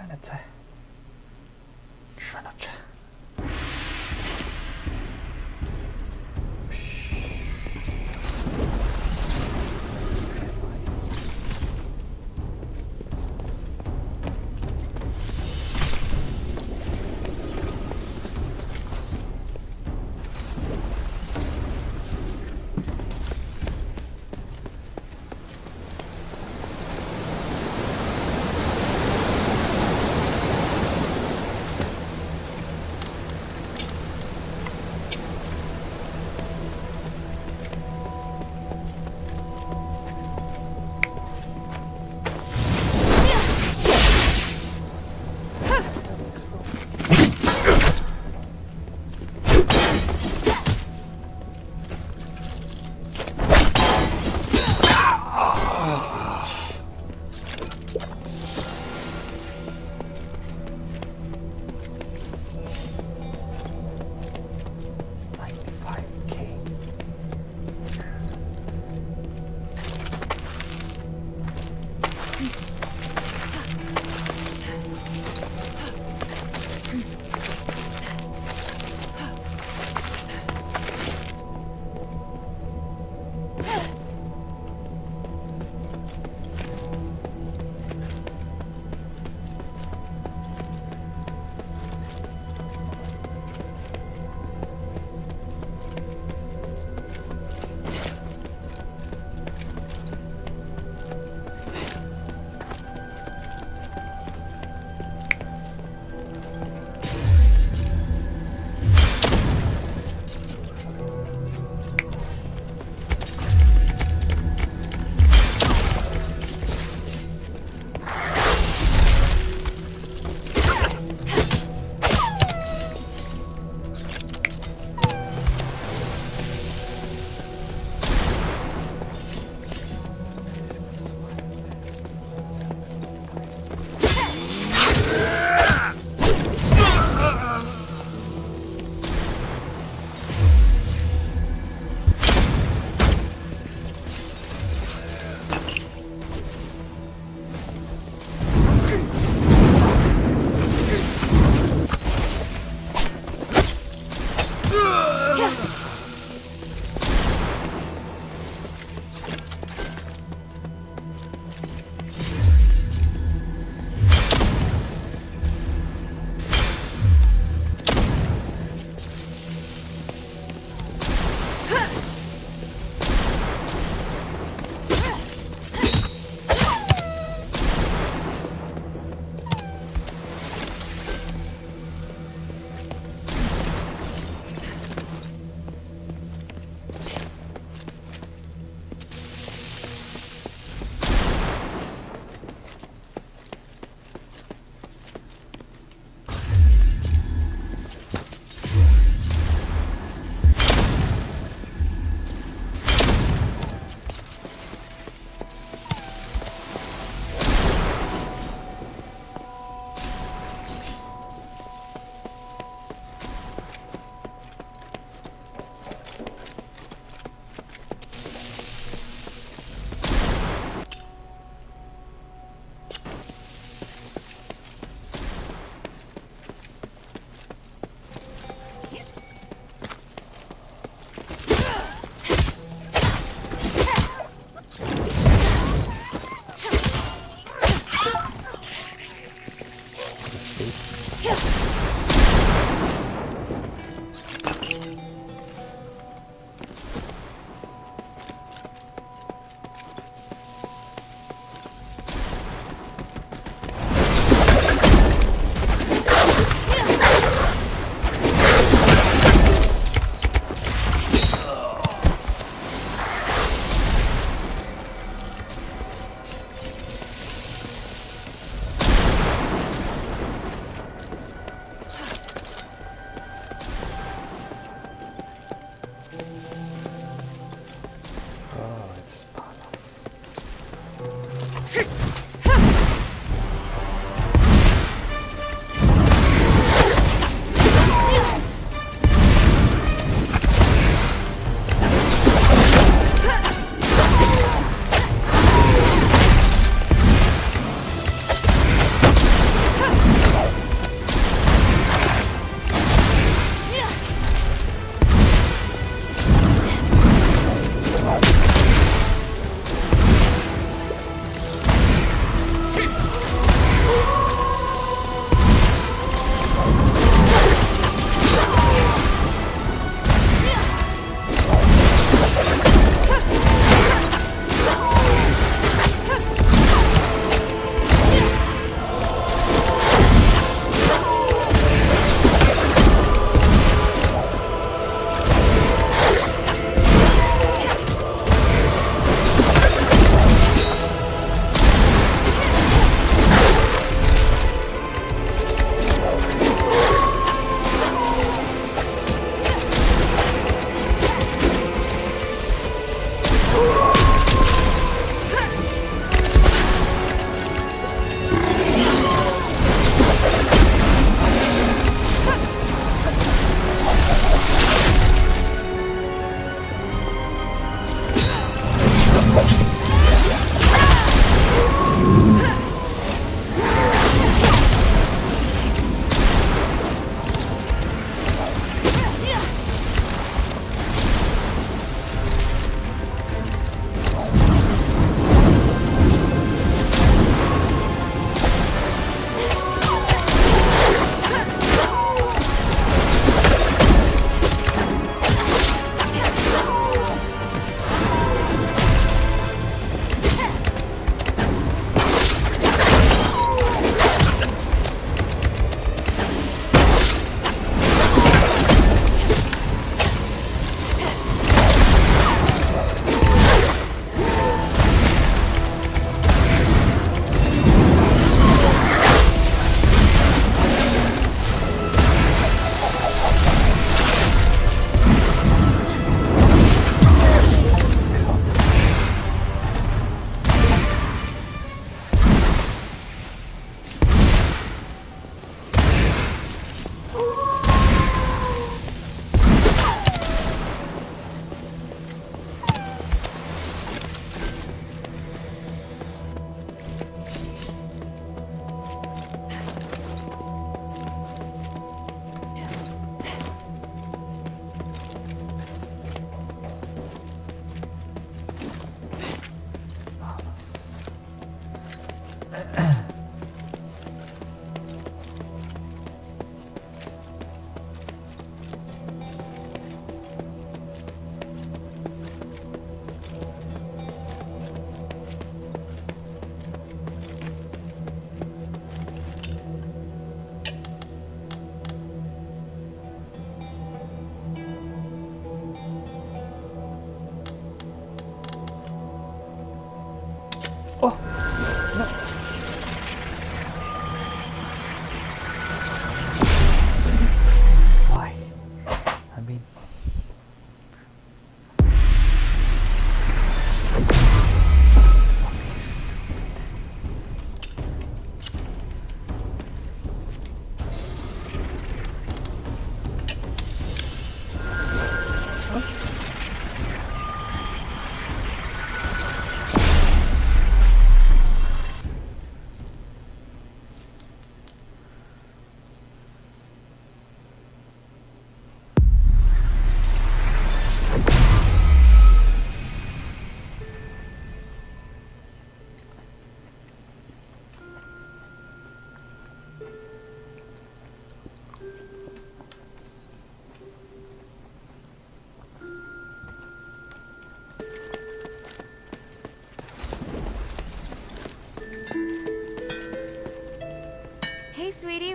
Schweinezeit. Schweinezeit.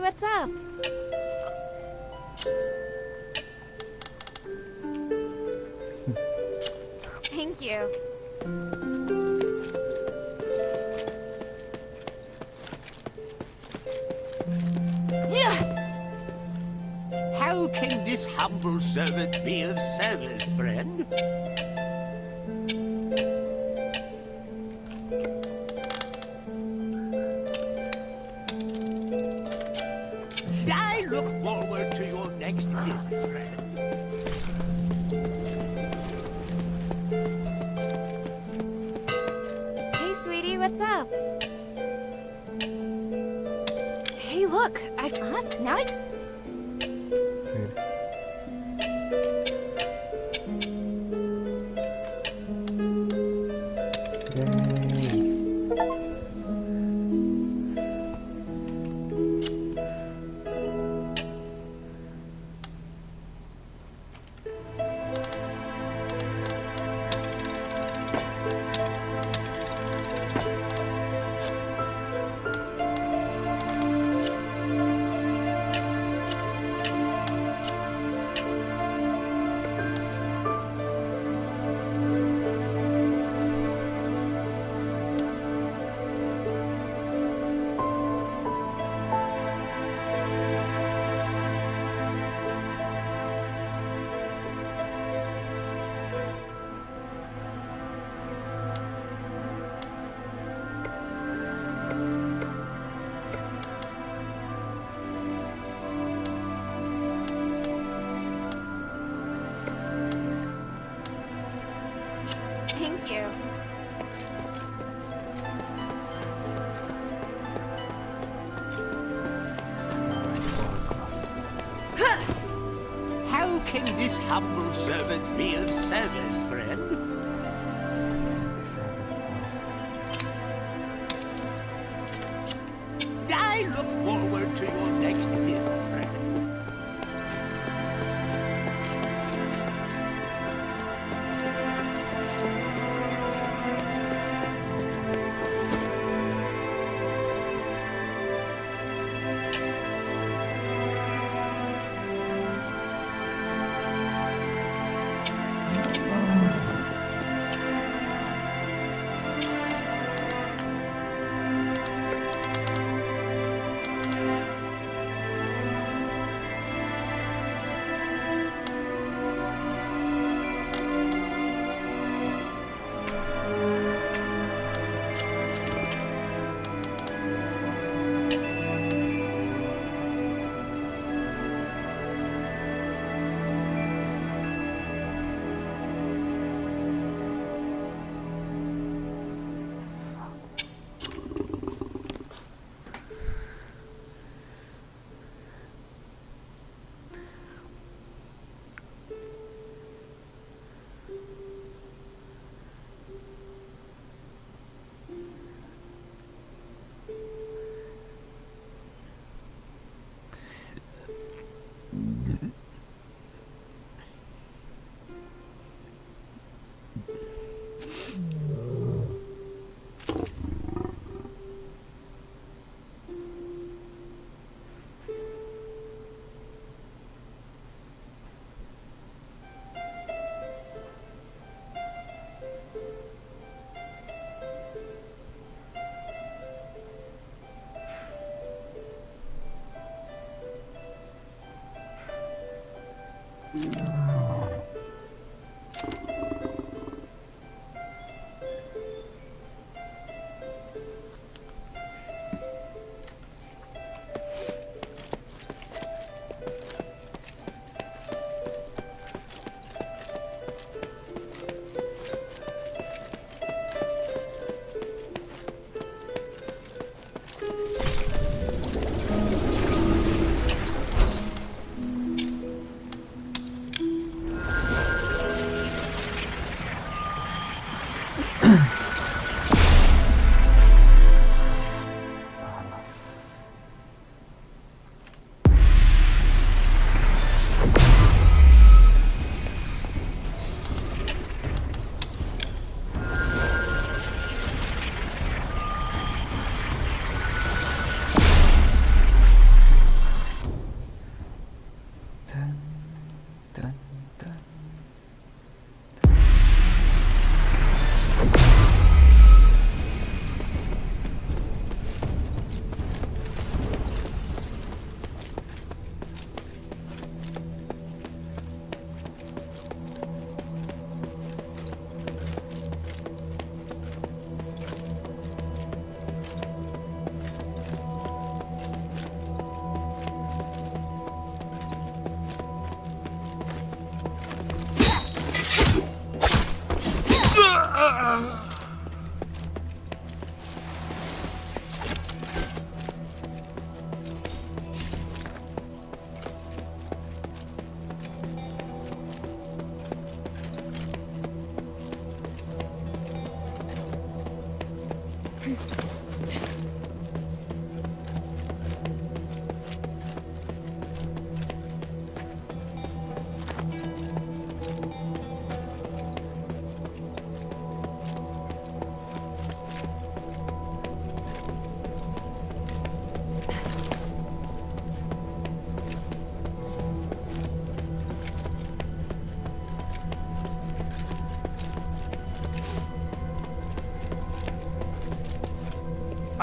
what's up? Thank you. How can this humble servant be of service, friend? I look forward to your next visit, friend. Hey, sweetie, what's up? Hey, look, I've us now. Thank you. How can this humble servant be of service, friend? I look forward to your next visit, friend.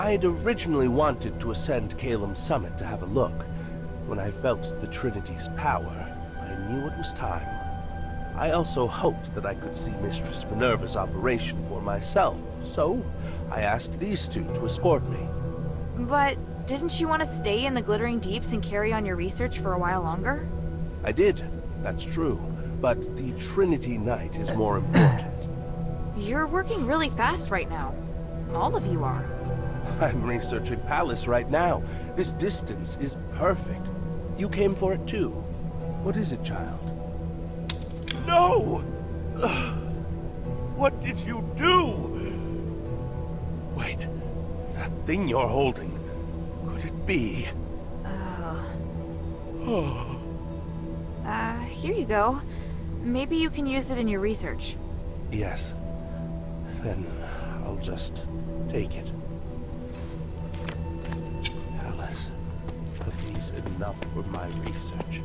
I'd originally wanted to ascend Caelum's summit to have a look. When I felt the Trinity's power, I knew it was time. I also hoped that I could see Mistress Minerva's operation for myself, so I asked these two to escort me. But didn't you want to stay in the Glittering Deeps and carry on your research for a while longer? I did, that's true, but the Trinity Knight is more important. You're working really fast right now. All of you are. I'm researching Palace right now. This distance is perfect. You came for it too. What is it, child? No! Ugh. What did you do? Wait, that thing you're holding, could it be? Here you go. Maybe you can use it in your research. Yes. Then I'll just take it. Alice, are these enough for my research?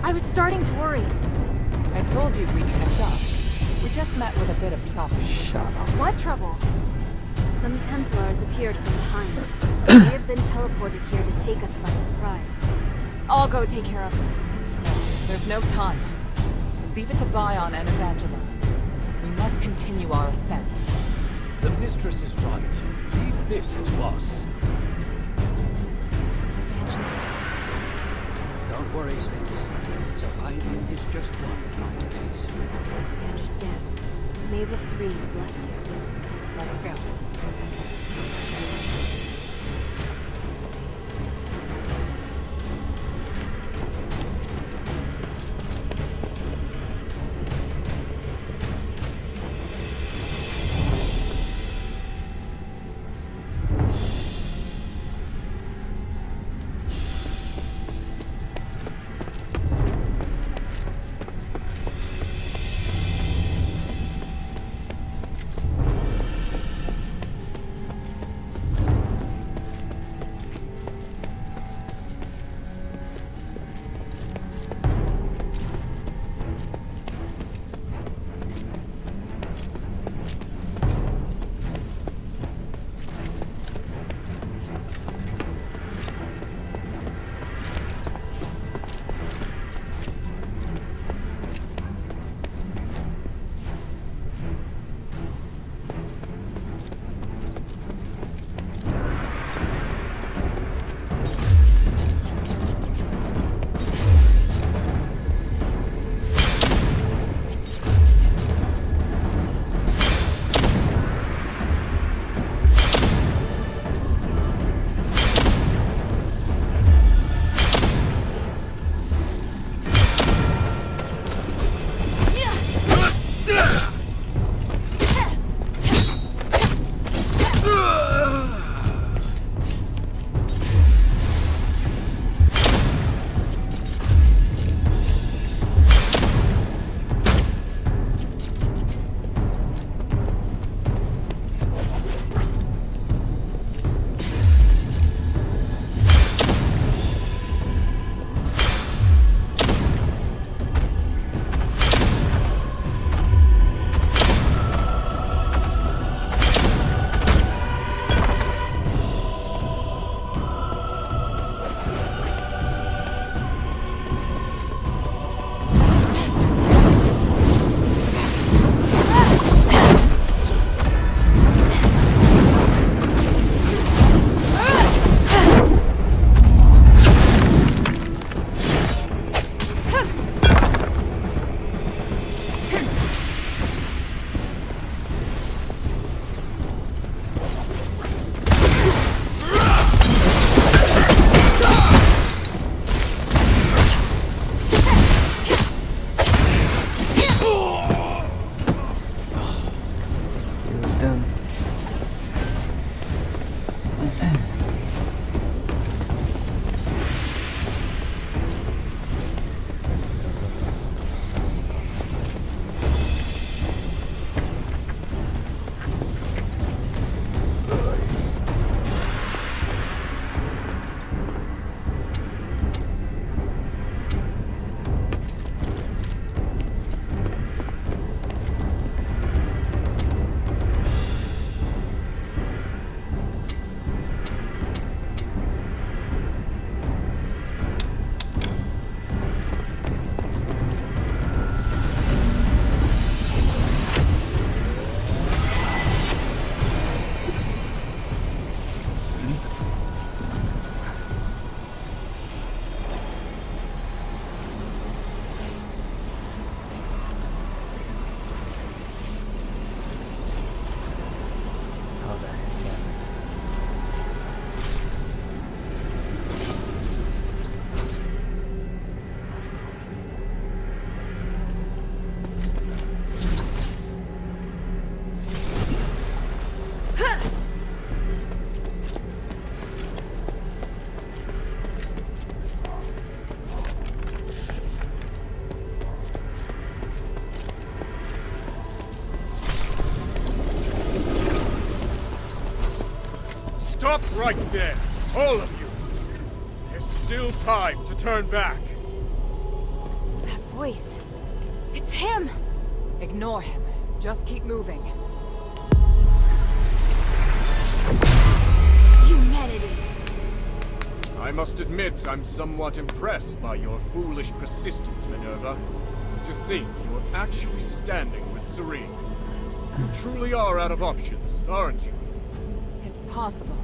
I was starting to worry. I told you we'd catch up. We just met with a bit of trouble. Shut up. What trouble? Some Templars appeared from behind. They have been teleported here to take us by surprise. I'll go take care of them. There's no time. Leave it to Bion and Evangelos. We must continue our ascent. The mistress is right. Leave this to us. Evangelos. Don't worry, Saints. Surviving is just one of my duties. I understand. May the three bless you. Let's go. Stop right there, all of you! There's still time to turn back. voice. It's him! Ignore him. Just keep moving. Humanities! I must admit, I'm somewhat impressed by your foolish persistence, Minerva. To think you are actually standing with Serene. You truly are out of options, aren't you? It's possible.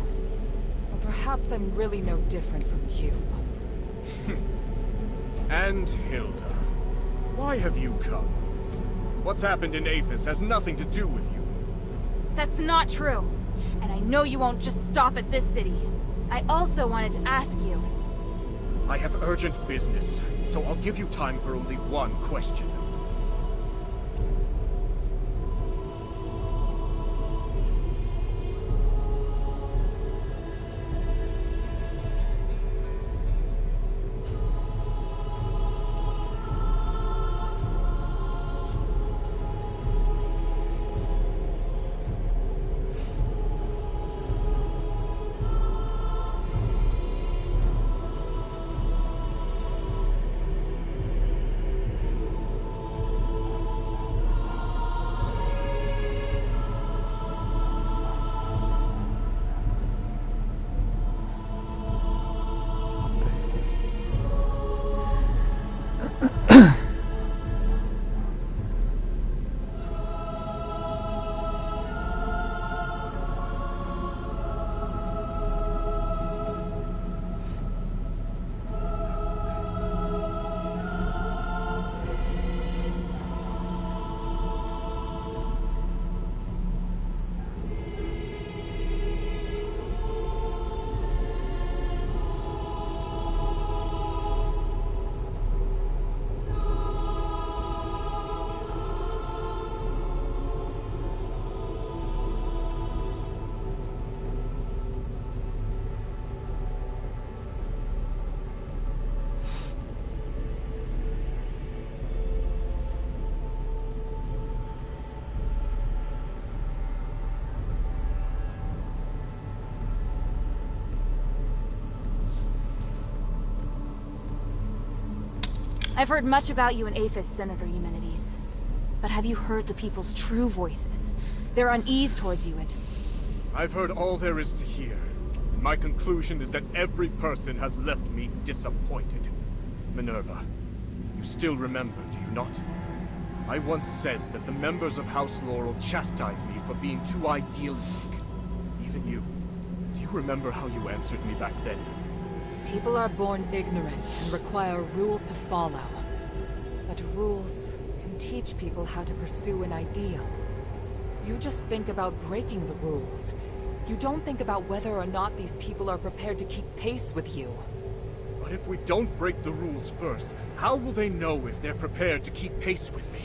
Or perhaps I'm really no different from you. And Hilda, why have you come? What's happened in Aphis has nothing to do with you. That's not true. And I know you won't just stop at this city. I also wanted to ask you. I have urgent business, so I'll give you time for only one question. I've heard much about you in Aphis, Senator Eumenides. But have you heard the people's true voices? Their unease towards you and... I've heard all there is to hear. And my conclusion is that every person has left me disappointed. Minerva, you still remember, do you not? I once said that the members of House Laurel chastised me for being too idealistic. Even you. Do you remember how you answered me back then? People are born ignorant and require rules to follow. But rules can teach people how to pursue an ideal. You just think about breaking the rules. You don't think about whether or not these people are prepared to keep pace with you. But if we don't break the rules first, how will they know if they're prepared to keep pace with me?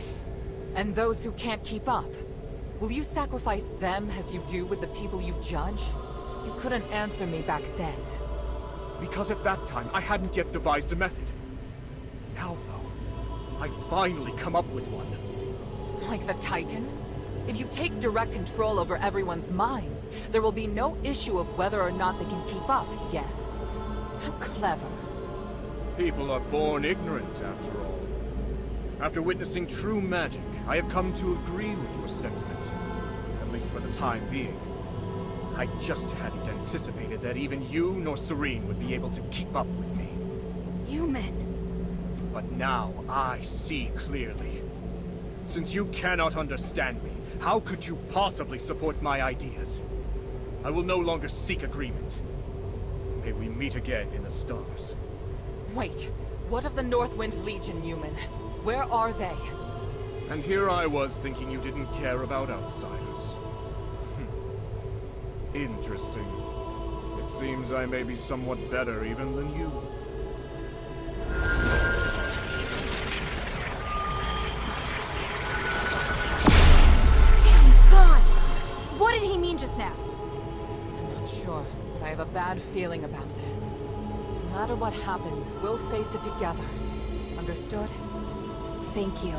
And those who can't keep up, will you sacrifice them as you do with the people you judge? You couldn't answer me back then. Because at that time, I hadn't yet devised a method. Now, though, I've finally come up with one. Like the Titan? If you take direct control over everyone's minds, there will be no issue of whether or not they can keep up, yes? How clever. People are born ignorant, after all. After witnessing true magic, I have come to agree with your sentiment. At least for the time being. I just hadn't anticipated that even you nor Serene would be able to keep up with me. Human. But now I see clearly. Since you cannot understand me, how could you possibly support my ideas? I will no longer seek agreement. May we meet again in the stars. Wait, what of the Northwind Legion, Newman? Where are they? And here I was thinking you didn't care about outsiders. Interesting. It seems I may be somewhat better even than you. Damn, he's gone! What did he mean just now? I'm not sure, but I have a bad feeling about this. No matter what happens, we'll face it together. Understood? Thank you.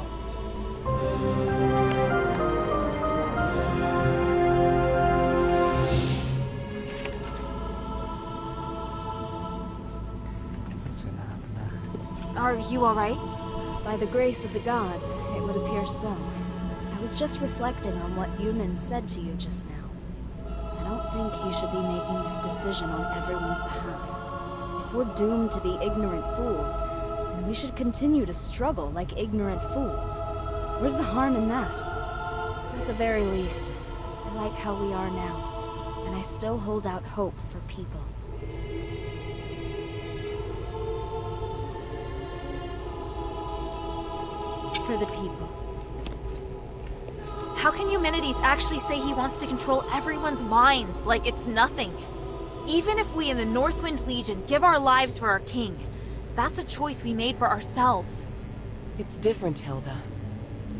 So what's gonna happen now? Are you alright? By the grace of the gods, it would appear so. I was just reflecting on what humans said to you just now. I don't think you should be making this decision on everyone's behalf. If we're doomed to be ignorant fools, then we should continue to struggle like ignorant fools. Where's the harm in that? At the very least, I like how we are now, and I still hold out hope for people. For the people. How can Eumenides actually say he wants to control everyone's minds like it's nothing? Even if we in the Northwind Legion give our lives for our king, that's a choice we made for ourselves. It's different, Hilda.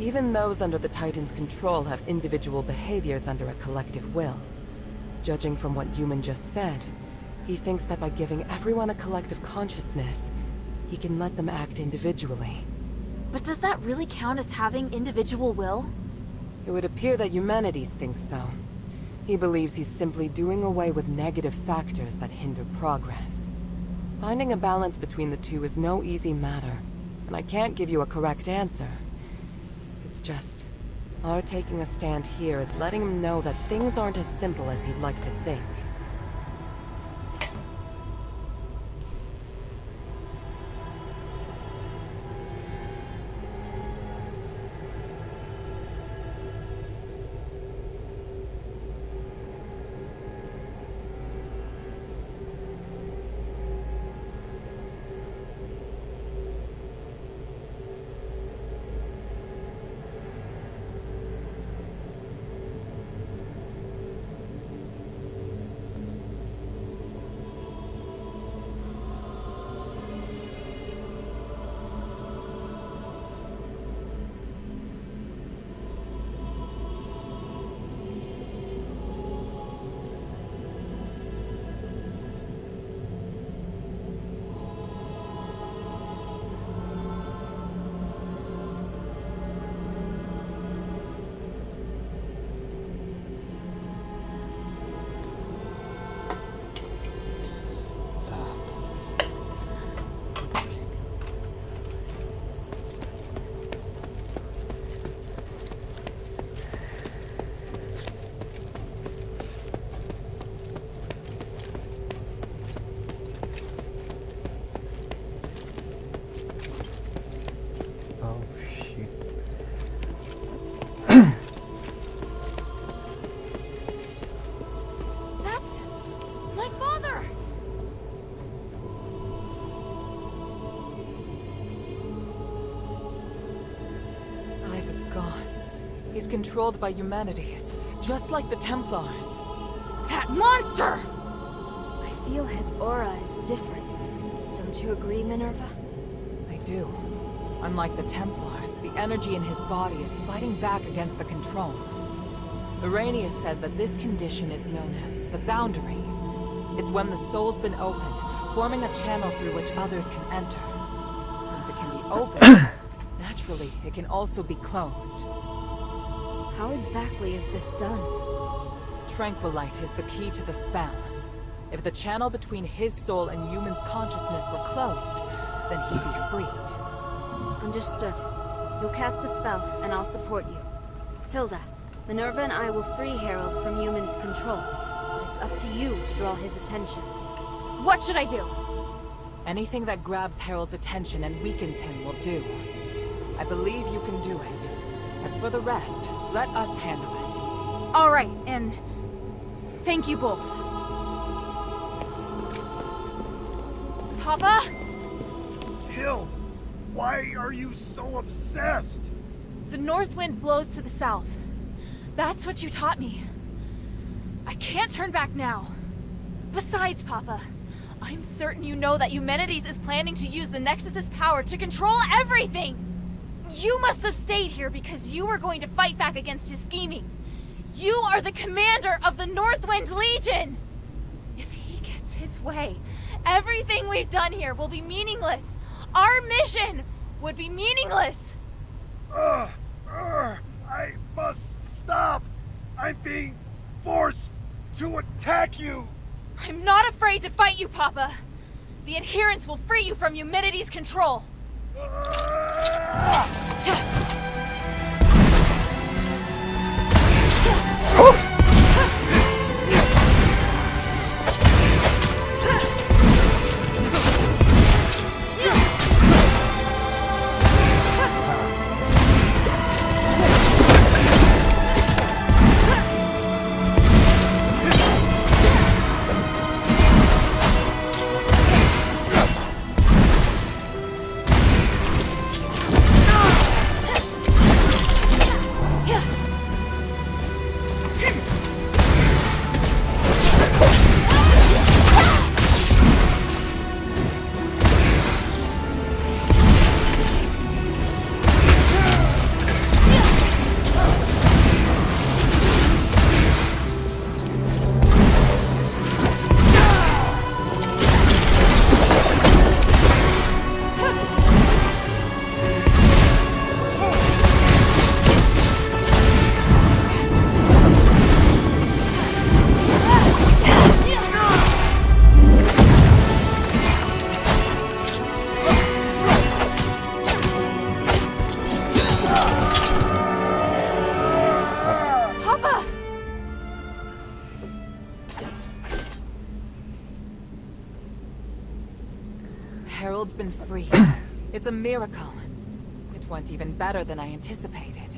Even those under the Titan's control have individual behaviors under a collective will. Judging from what Human just said, he thinks that by giving everyone a collective consciousness, he can let them act individually. But does that really count as having individual will? It would appear that Eumenides thinks so. He believes he's simply doing away with negative factors that hinder progress. Finding a balance between the two is no easy matter, and I can't give you a correct answer. It's just, our taking a stand here is letting him know that things aren't as simple as he'd like to think. He's controlled by Eumenides, just like the Templars. That monster! I feel his aura is different. Don't you agree, Minerva? I do. Unlike the Templars, the energy in his body is fighting back against the control. Irenaeus said that this condition is known as the boundary. It's when the soul's been opened, forming a channel through which others can enter. Since it can be opened, naturally, it can also be closed. How exactly is this done? Tranquilite is the key to the spell. If the channel between his soul and Human's consciousness were closed, then he'd be freed. Understood. You'll cast the spell, and I'll support you. Hilda, Minerva and I will free Harold from Human's control, but it's up to you to draw his attention. What should I do? Anything that grabs Harold's attention and weakens him will do. I believe you can do it. As for the rest, let us handle it. All right, and thank you both. Papa? Hill, why are you so obsessed? The north wind blows to the south. That's what you taught me. I can't turn back now. Besides, Papa, I'm certain you know that Eumenides is planning to use the Nexus's power to control everything! You must have stayed here because you were going to fight back against his scheming. You are the commander of the Northwind Legion! If he gets his way, everything we've done here will be meaningless. Our mission would be meaningless. I must stop. I'm being forced to attack you. I'm not afraid to fight you, Papa. The adherents will free you from Eumenides' control. Harold's been freed. It's a miracle. It went even better than I anticipated.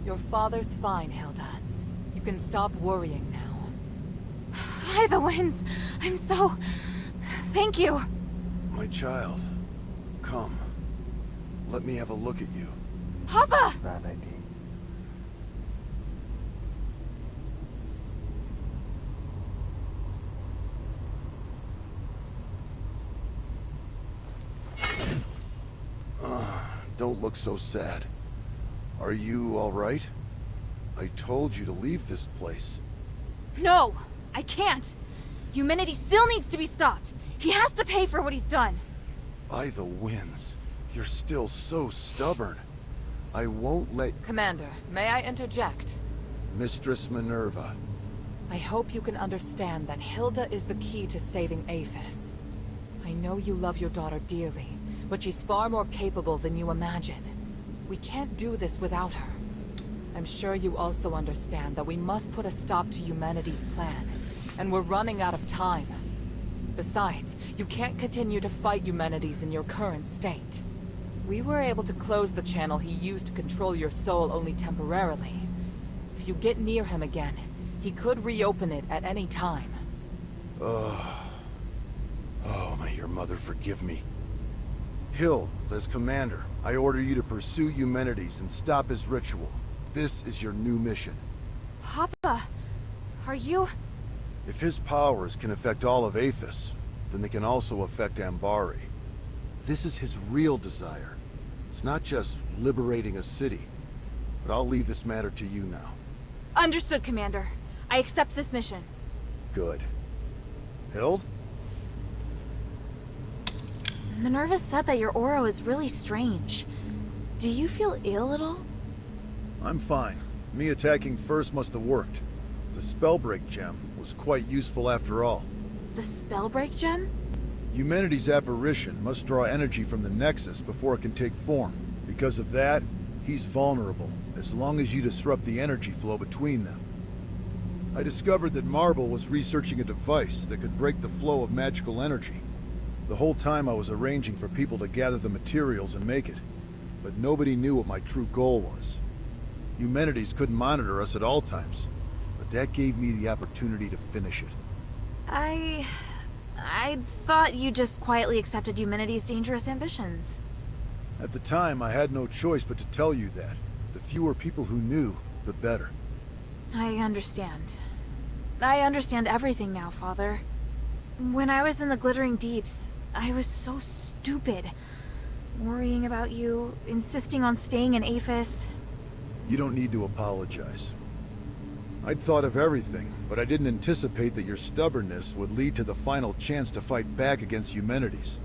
Your father's fine, Hilda. You can stop worrying now. By the winds! I'm so... Thank you! My child, come. Let me have a look at you. Papa! Bad idea. Don't look so sad. Are you all right? I told you to leave this place. No! I can't! Humanity still needs to be stopped! He has to pay for what he's done! By the winds, you're still so stubborn. I won't let... Commander, may I interject? Mistress Minerva. I hope you can understand that Hilda is the key to saving Aphis. I know you love your daughter dearly, but she's far more capable than you imagine. We can't do this without her. I'm sure you also understand that we must put a stop to humanity's plan, and we're running out of time. Besides, you can't continue to fight humanities in your current state. We were able to close the channel he used to control your soul only temporarily. If you get near him again, he could reopen it at any time. Oh, may your mother forgive me. Hild, as commander, I order you to pursue Eumenides and stop his ritual. This is your new mission. Papa, are you... If his powers can affect all of Aphis, then they can also affect Ambari. This is his real desire. It's not just liberating a city. But I'll leave this matter to you now. Understood, Commander. I accept this mission. Good. Hild? Minerva said that your aura is really strange. Do you feel ill at all? I'm fine. Me attacking first must have worked. The Spellbreak gem was quite useful after all. The Spellbreak gem? Eumenides' apparition must draw energy from the Nexus before it can take form. Because of that, he's vulnerable, as long as you disrupt the energy flow between them. I discovered that Marble was researching a device that could break the flow of magical energy. The whole time I was arranging for people to gather the materials and make it, but nobody knew what my true goal was. Eumenides couldn't monitor us at all times, but that gave me the opportunity to finish it. I thought you just quietly accepted Eumenides' dangerous ambitions. At the time, I had no choice but to tell you that. The fewer people who knew, the better. I understand. I understand everything now, Father. When I was in the Glittering Deeps, I was so stupid. Worrying about you, insisting on staying in Aphis. You don't need to apologize. I'd thought of everything, but I didn't anticipate that your stubbornness would lead to the final chance to fight back against Eumenides.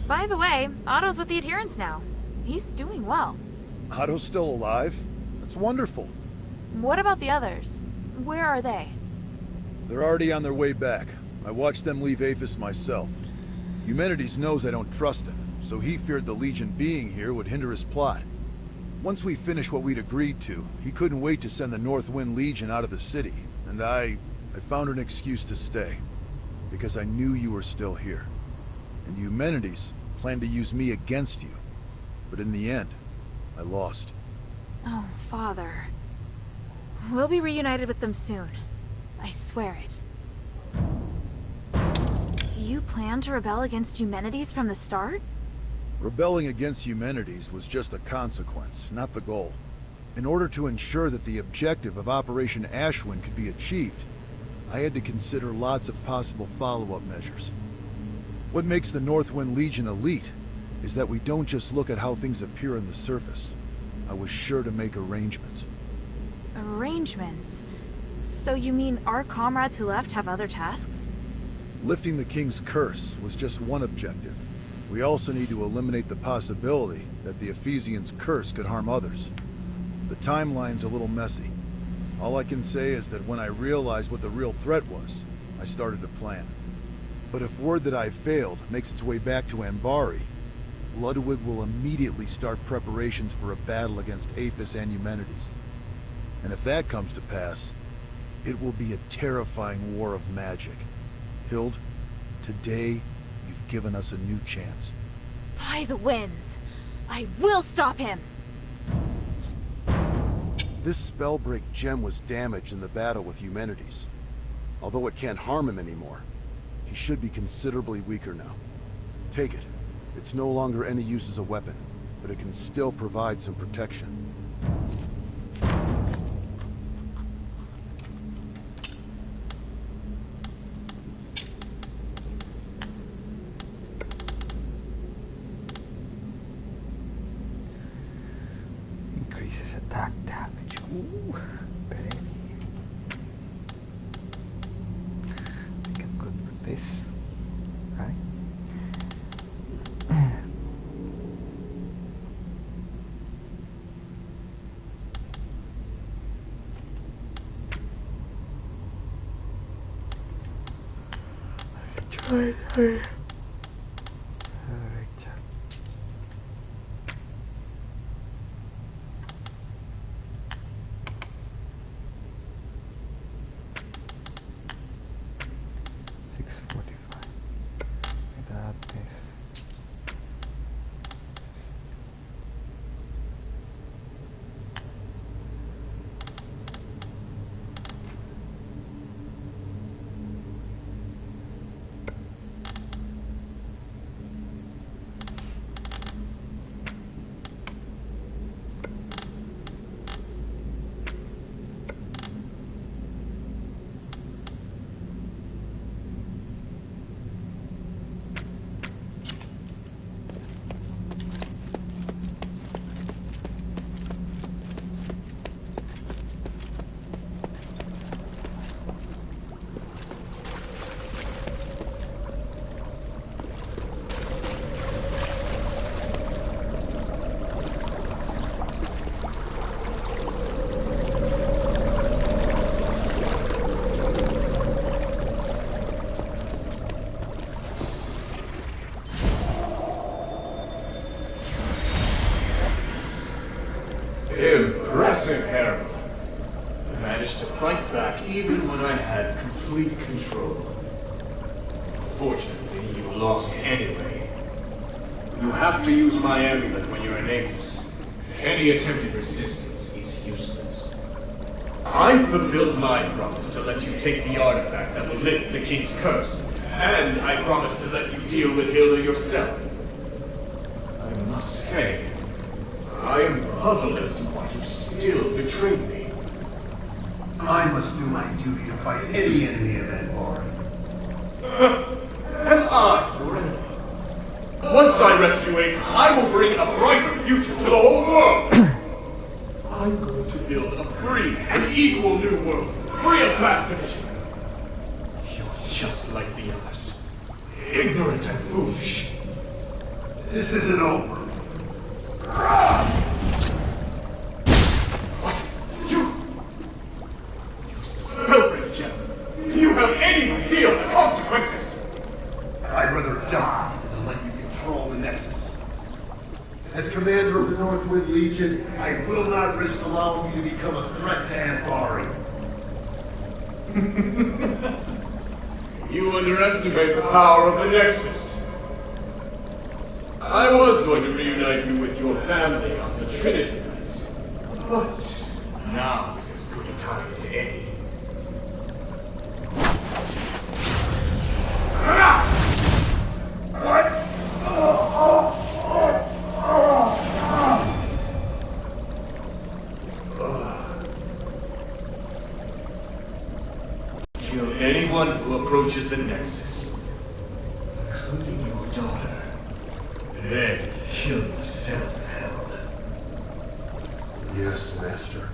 By the way, Otto's with the Adherents now. He's doing well. Otto's still alive? That's wonderful. What about the others? Where are they? They're already on their way back. I watched them leave Aphis myself. Eumenides knows I don't trust him, so he feared the Legion being here would hinder his plot. Once we finished what we'd agreed to, he couldn't wait to send the Northwind Legion out of the city, and I found an excuse to stay. Because I knew you were still here. And the Eumenides planned to use me against you. But in the end, I lost. Oh, Father. We'll be reunited with them soon. I swear it. You plan to rebel against Eumenides from the start? Rebelling against Eumenides was just a consequence, not the goal. In order to ensure that the objective of Operation Ashwin could be achieved, I had to consider lots of possible follow-up measures. What makes the Northwind Legion elite is that we don't just look at how things appear on the surface. I was sure to make arrangements. Arrangements? So you mean our comrades who left have other tasks? Lifting the King's curse was just one objective. We also need to eliminate the possibility that the Ephesians' curse could harm others. The timeline's a little messy. All I can say is that when I realized what the real threat was, I started to plan. But if word that I failed makes its way back to Ambari, Ludwig will immediately start preparations for a battle against Aethys and Eumenides. And if that comes to pass, it will be a terrifying war of magic. Hild, today, you've given us a new chance. By the winds! I will stop him! This Spellbreak gem was damaged in the battle with Eumenides. Although it can't harm him anymore, he should be considerably weaker now. Take it. It's no longer any use as a weapon, but it can still provide some protection. Increases attack damage. Ooh, baby. I think I'm good with this, right? Alright. 6:45. Without this. Impressive, Harold. I managed to fight back even when I had complete control. Fortunately, you lost anyway. You have to use my amulet when you're in Aethys. Any attempted resistance is useless. I fulfilled my promise to let you take the artifact that will lift the King's curse, and I promised to let you deal with Hilda yourself. I must say, I am puzzled as to why you still betrayed me. I must do my duty to fight any enemy of Ambari. Am I your enemy? Once I rescue Aethys, I will bring a brighter future to the whole world! I'm going to build a free and equal new world, free of class division. You're just like the others. Ignorant and foolish. This isn't over. What? You Spellbreak gem! Do you have any idea of the consequences? I'd rather die than let you control the Nexus. commander of the Northwind Legion, I will not risk allowing you to become a threat to Anthari. You underestimate the power of the Nexus. I was going to reunite you with your family on the Trinity night, but now is as good a time as any. Kill anyone who approaches the Nexus, including your daughter. Then kill yourself, Hell. Yes, Master.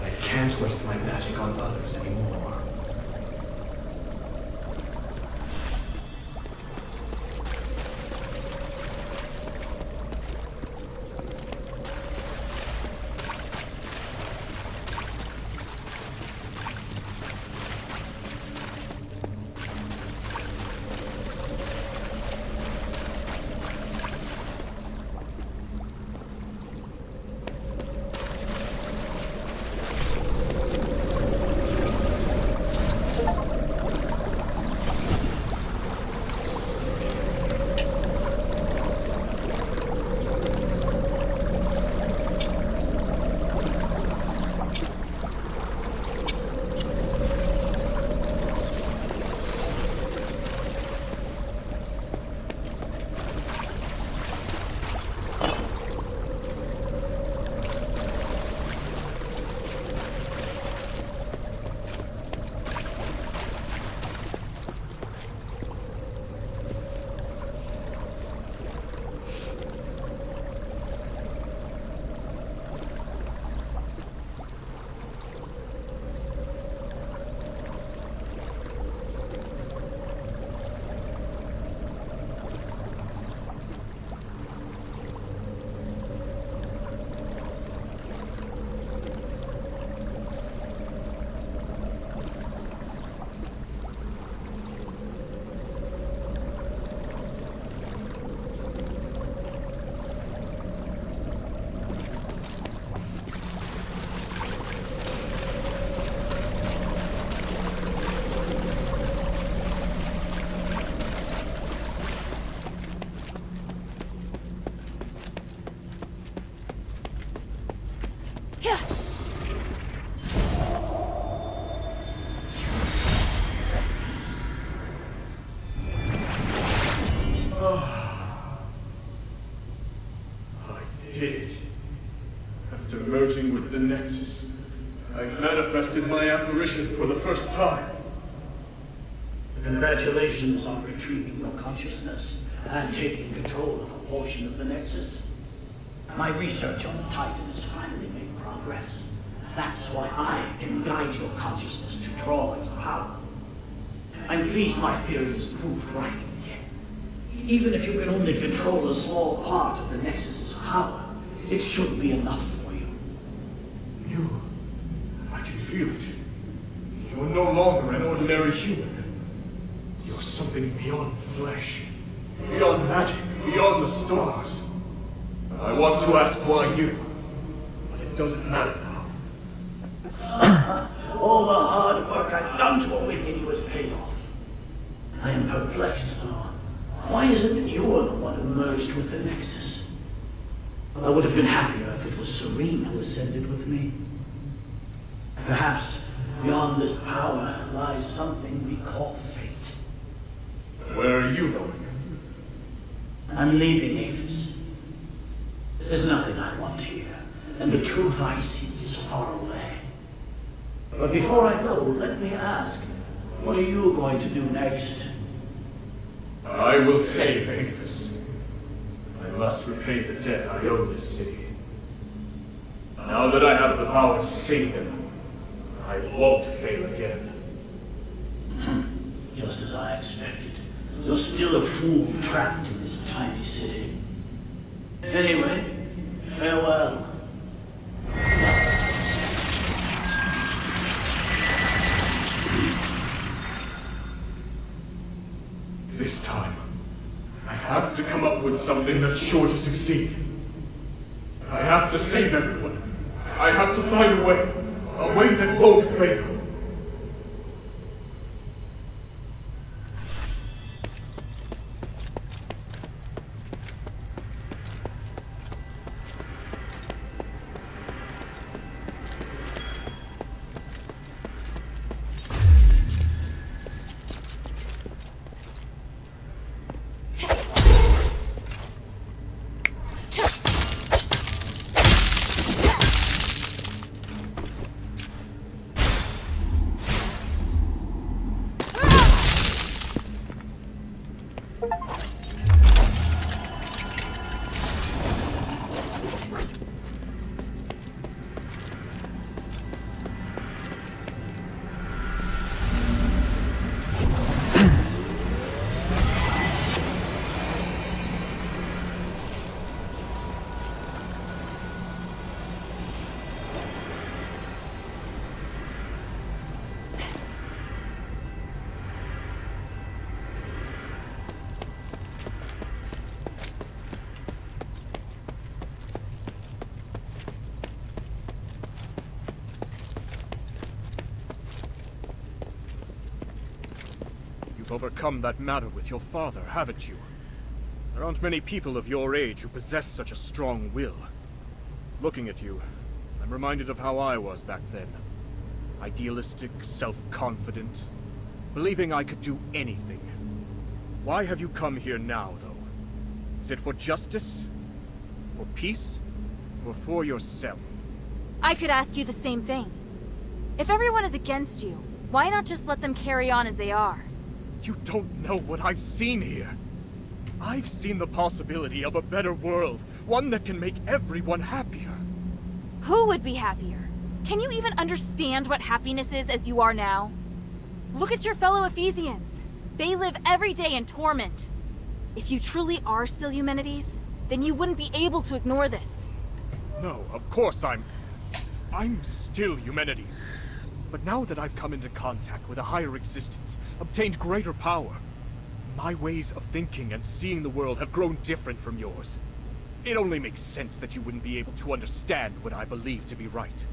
I can't waste my magic on others anymore. Did it. After merging with the Nexus, I manifested my apparition for the first time. Congratulations on retrieving your consciousness and taking control of a portion of the Nexus. My research on the Titan has finally made progress. That's why I can guide your consciousness to draw its power. I'm pleased my theory is proved right again. Even if you can only control a small part of the Nexus's power, it should be enough for you. I can feel it. You're no longer an ordinary human. You're something beyond flesh, beyond magic, beyond the stars. I want to ask why you, but it doesn't matter now. All the hard work I've done to awaken you has paid off. I am perplexed now. Why is it that you're the one who merged with the Nexus? I would have been happier if it was Serene who ascended with me. Perhaps beyond this power lies something we call fate. Where are you going? I'm leaving Avis. There's nothing I want here, and the truth I seek is far away. But before I go, let me ask, what are you going to do next? I will save Avis. I must repay the debt I owe this city. Now that I have the power to save them, I won't fail again. Just as I expected. You're still a fool trapped in this tiny city. Anyway, farewell. This time, I have to come with something that's sure to succeed. I have to save everyone. I have to find a way that won't fail. You've overcome that matter with your father, haven't you? There aren't many people of your age who possess such a strong will. Looking at you, I'm reminded of how I was back then. Idealistic, self-confident, believing I could do anything. Why have you come here now, though? Is it for justice? For peace? Or for yourself? I could ask you the same thing. If everyone is against you, why not just let them carry on as they are? You don't know what I've seen here. I've seen the possibility of a better world, one that can make everyone happier. Who would be happier? Can you even understand what happiness is as you are now? Look at your fellow Ephesians. They live every day in torment. If you truly are still Eumenides, then you wouldn't be able to ignore this. No, of course I'm still Eumenides. But now that I've come into contact with a higher existence, obtained greater power, my ways of thinking and seeing the world have grown different from yours. It only makes sense that you wouldn't be able to understand what I believe to be right.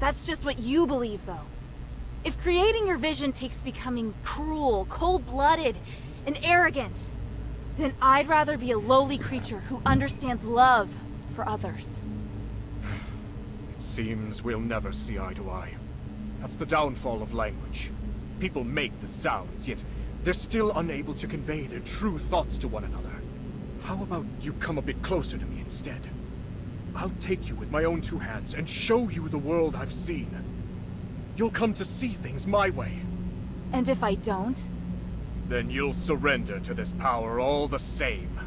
That's just what you believe, though. If creating your vision takes becoming cruel, cold-blooded, and arrogant, then I'd rather be a lowly creature who understands love for others. It seems we'll never see eye to eye. That's the downfall of language. People make the sounds, yet they're still unable to convey their true thoughts to one another. How about you come a bit closer to me instead? I'll take you with my own two hands and show you the world I've seen. You'll come to see things my way. And if I don't? Then you'll surrender to this power all the same.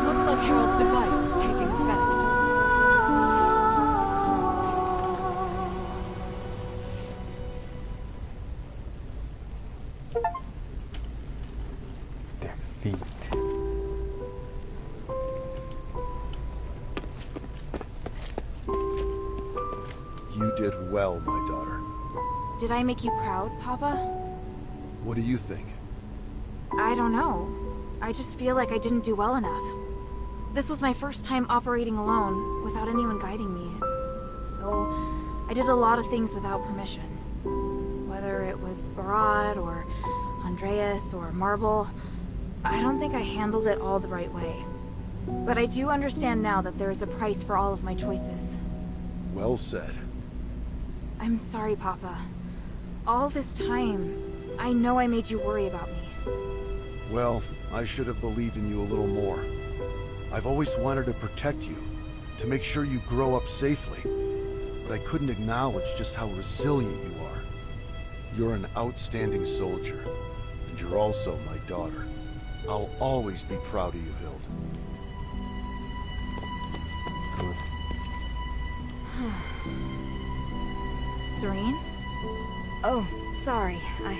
Looks like Harold's device is taking effect. Defeat. You did well, my daughter. Did I make you proud, Papa? What do you think? I don't know. I just feel like I didn't do well enough. This was my first time operating alone, without anyone guiding me. So, I did a lot of things without permission. Whether it was Barad, or Andreas, or Marble, I don't think I handled it all the right way. But I do understand now that there is a price for all of my choices. Well said. I'm sorry, Papa. All this time, I know I made you worry about me. Well, I should have believed in you a little more. I've always wanted to protect you, to make sure you grow up safely. But I couldn't acknowledge just how resilient you are. You're an outstanding soldier, and you're also my daughter. I'll always be proud of you, Hild. Good. Serene? Oh, sorry. I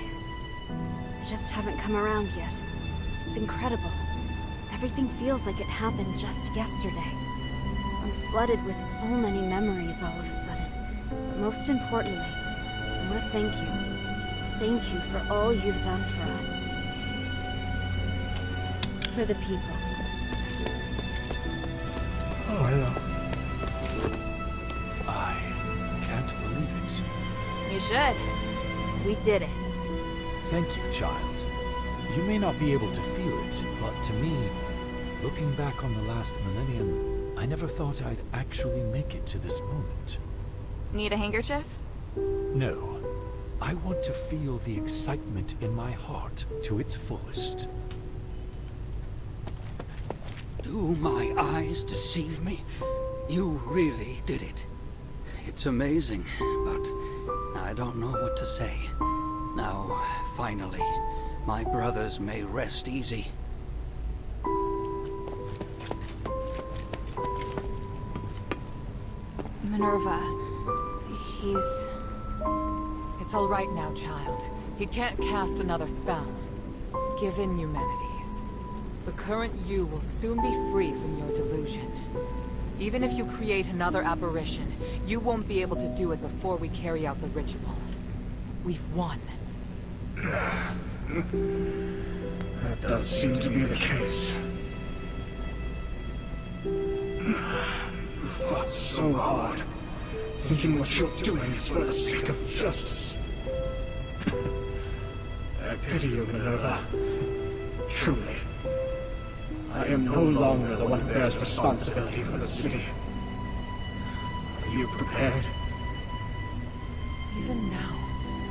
just haven't come around yet. It's incredible. Everything feels like it happened just yesterday. I'm flooded with so many memories all of a sudden. But most importantly, I want to thank you. Thank you for all you've done for us. For the people. Oh, hello. I can't believe it. You should. We did it. Thank you, child. You may not be able to feel it, but to me, looking back on the last millennium, I never thought I'd actually make it to this moment. Need a handkerchief? No. I want to feel the excitement in my heart to its fullest. Do my eyes deceive me? You really did it. It's amazing, but I don't know what to say. Now, finally, my brothers may rest easy. Minerva. He's... It's all right now, child. He can't cast another spell. Give in, Eumenides. The current you will soon be free from your delusion. Even if you create another apparition, you won't be able to do it before we carry out the ritual. We've won. That does seem to be the case. You fought so hard, thinking what you're doing is for the sake of justice. I pity you, Minerva. Truly. I am no longer the one who bears responsibility for the city. Are you prepared? Even now,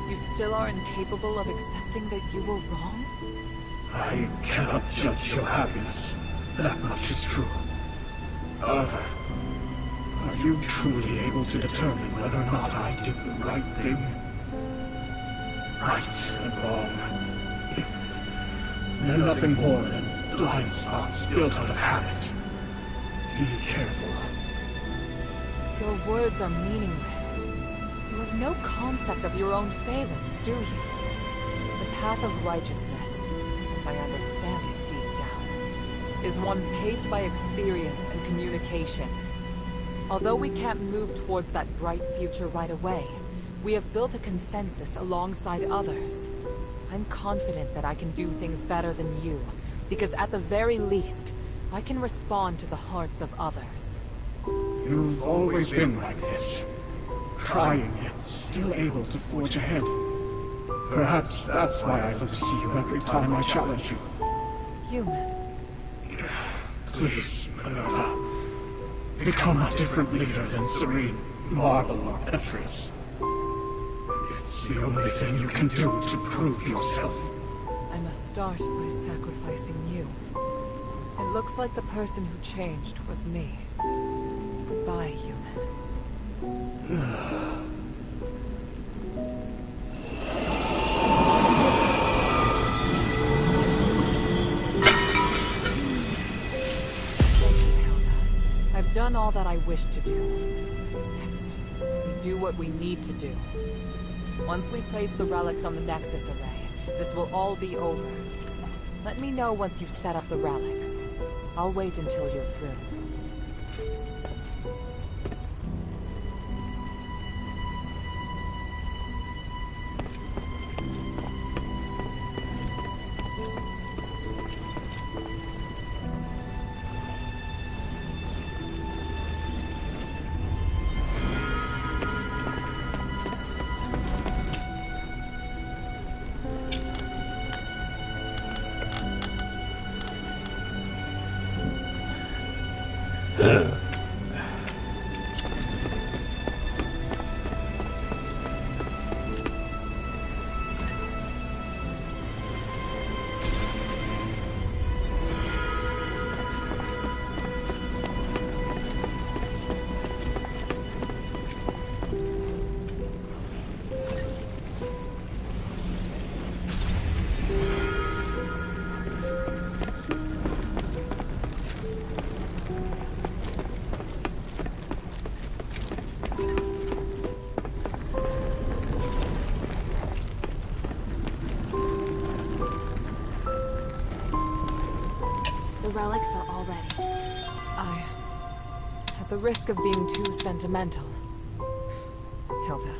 you still are incapable of accepting that you were wrong? I cannot judge your happiness. That much is true. However, are you truly able to determine whether or not I did the right thing? Right and wrong. They're nothing more than blind spots built out of habit. Be careful. Your words are meaningless. You have no concept of your own failings, do you? The path of righteousness, as I understand it deep down, is one paved by experience and communication. Although we can't move towards that bright future right away, we have built a consensus alongside others. I'm confident that I can do things better than you, because at the very least, I can respond to the hearts of others. You've always been like this. Trying yet still able to forge ahead. Perhaps that's why I look to you every time I challenge you. Human. Please, Minerva. Become a different leader than Serene, Marble, or Petrus. It's the only thing you can do to prove yourself. I must start by sacrificing you. It looks like the person who changed was me. Goodbye, human. I've done all that I wish to do. Next, we do what we need to do. Once we place the relics on the Nexus array, this will all be over. Let me know once you've set up the relics. I'll wait until you're through. Relics are all ready. At the risk of being too sentimental, Hilda,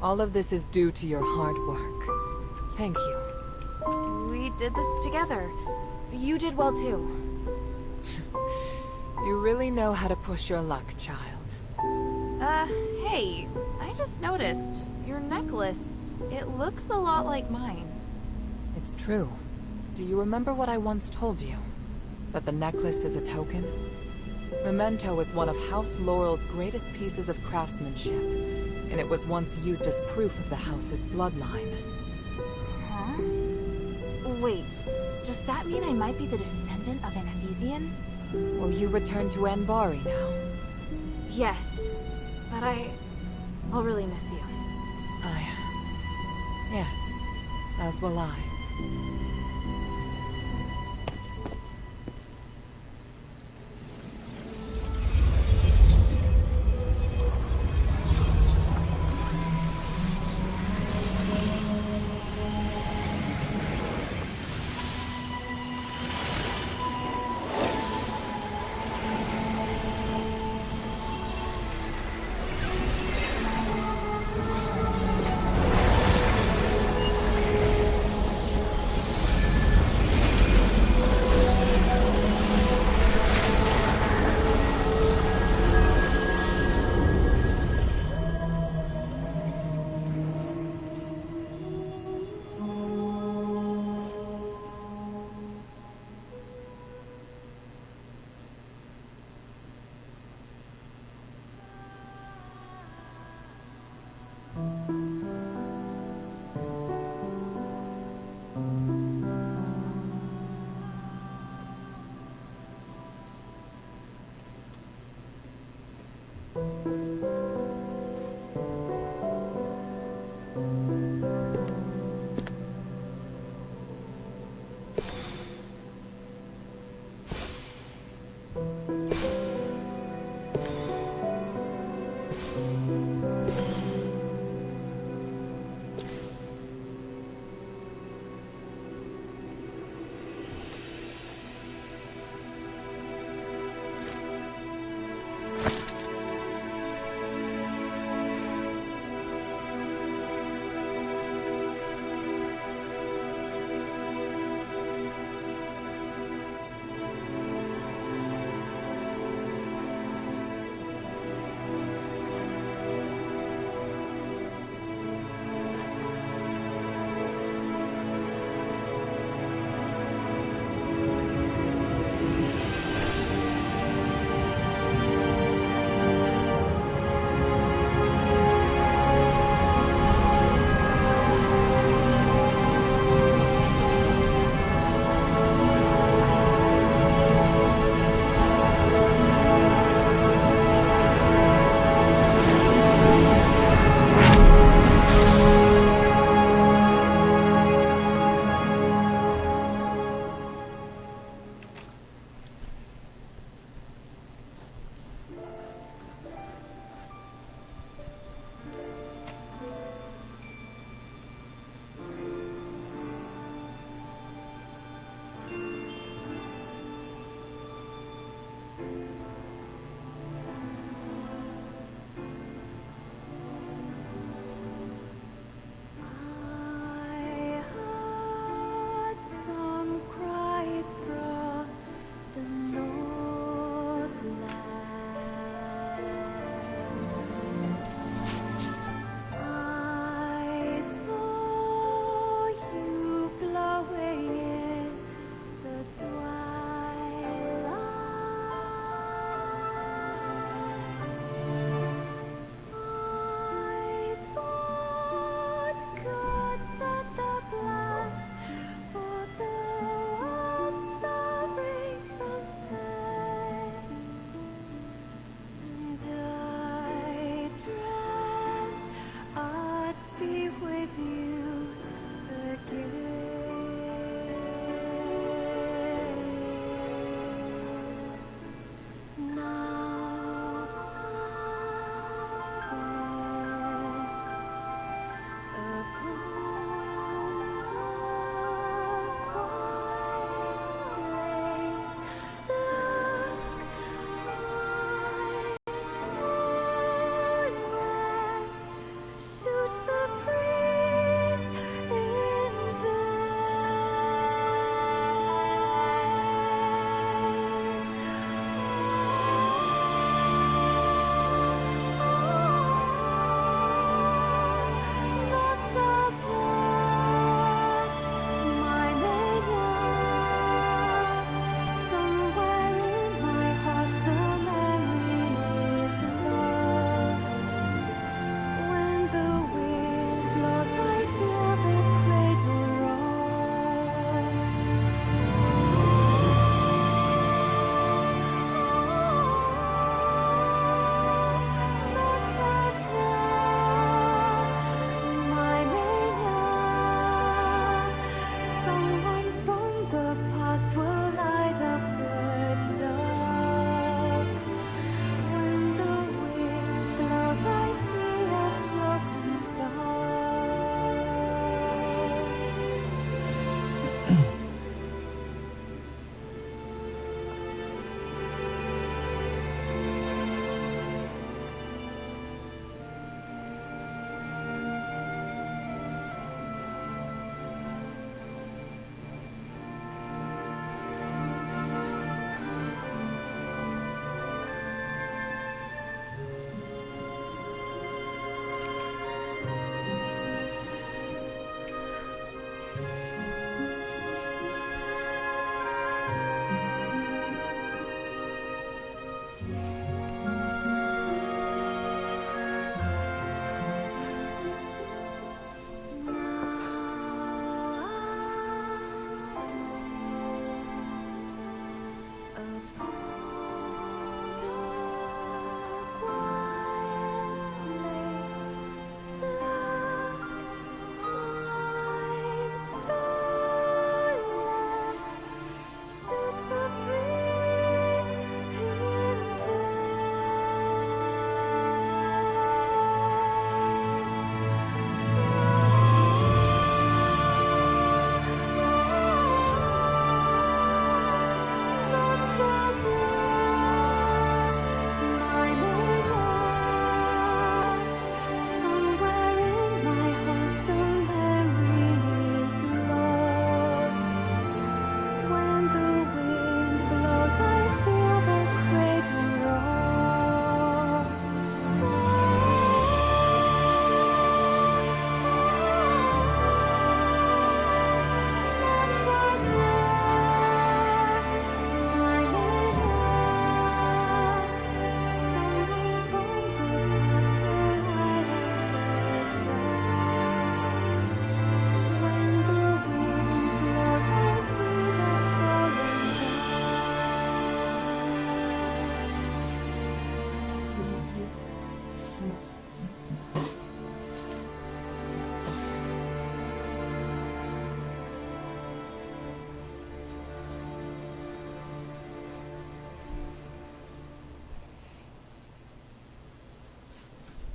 all of this is due to your hard work. Thank you. We did this together. You did well too. You really know how to push your luck, child. Hey, I just noticed. Your necklace, it looks a lot like mine. It's true. Do you remember what I once told you? That the necklace is a token? Memento is one of House Laurel's greatest pieces of craftsmanship, and it was once used as proof of the house's bloodline. Huh? Wait, does that mean I might be the descendant of an Ephesian? Will you return to Anbari now? Yes, but I'll really miss you. Yes, as will I.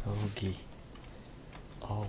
Ogie. Oh